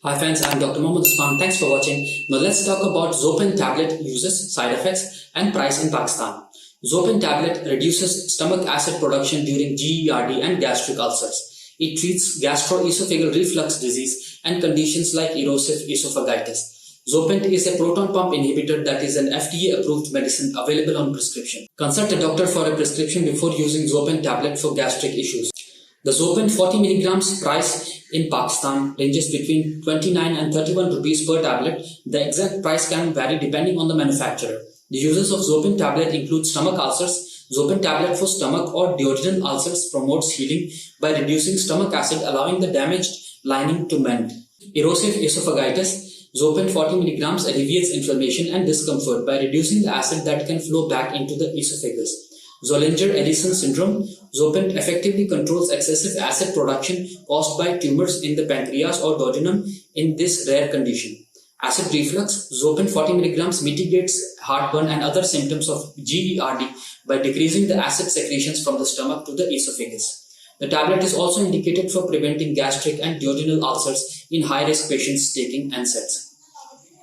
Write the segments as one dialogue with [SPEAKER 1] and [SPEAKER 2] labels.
[SPEAKER 1] Hi friends, I'm Dr. MohammadThePharmacist. Thanks for watching. Now let's talk about Zopent tablet uses, side effects and price in Pakistan. Zopent tablet reduces stomach acid production during GERD and gastric ulcers. It treats gastroesophageal reflux disease and conditions like erosive esophagitis. Zopent is a proton pump inhibitor that is an FDA-approved medicine available on prescription. Consult a doctor for a prescription before using Zopent tablet for gastric issues. The Zopent 40 mg price in Pakistan ranges between 29 and 31 rupees per tablet. The exact price can vary depending on the manufacturer. The uses of Zopent tablet include stomach ulcers. Zopent tablet for stomach or duodenal ulcers promotes healing by reducing stomach acid, allowing the damaged lining to mend. Erosive esophagitis. Zopent 40 mg alleviates inflammation and discomfort by reducing the acid that can flow back into the esophagus. Zollinger-Ellison syndrome. Zopent effectively controls excessive acid production caused by tumors in the pancreas or duodenum in this rare condition. Acid reflux. Zopent 40 mg mitigates heartburn and other symptoms of GERD by decreasing the acid secretions from the stomach to the esophagus. The tablet is also indicated for preventing gastric and duodenal ulcers in high-risk patients taking NSAIDs.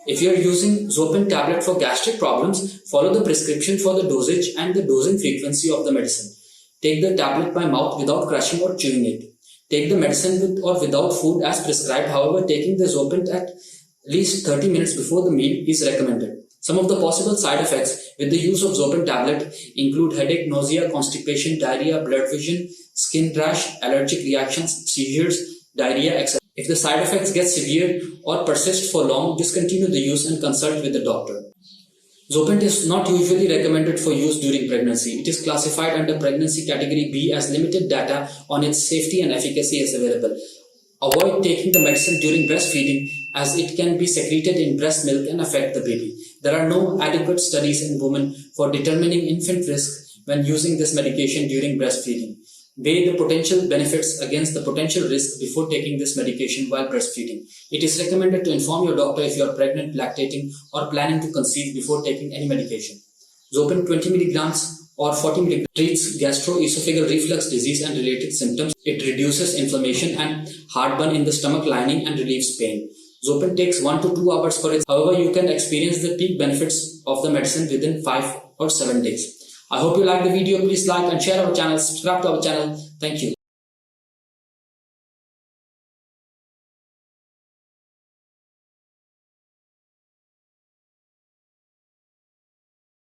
[SPEAKER 1] If you are using Zopent tablet for gastric problems, follow the prescription for the dosage and the dosing frequency of the medicine. Take the tablet by mouth without crushing or chewing it. Take the medicine with or without food as prescribed. However, taking the Zopent at least 30 minutes before the meal is recommended. Some of the possible side effects with the use of Zopent tablet include headache, nausea, constipation, diarrhea, blurred vision, skin rash, allergic reactions, seizures, diarrhea, etc. If the side effects get severe or persist for long, discontinue the use and consult with the doctor. Zopent is not usually recommended for use during pregnancy. It is classified under pregnancy category B as limited data on its safety and efficacy is available. Avoid taking the medicine during breastfeeding as it can be secreted in breast milk and affect the baby. There are no adequate studies in women for determining infant risk when using this medication during breastfeeding. Weigh the potential benefits against the potential risk before taking this medication while breastfeeding. It is recommended to inform your doctor if you are pregnant, lactating, or planning to conceive before taking any medication. Zopent 20 mg or 40 mg treats gastroesophageal reflux disease and related symptoms. It reduces inflammation and heartburn in the stomach lining and relieves pain. Zopent takes 1 to 2 hours for it. However, you can experience the peak benefits of the medicine within 5 or 7 days. I hope you like the video. Please like and share our channel. Subscribe to our channel. Thank you.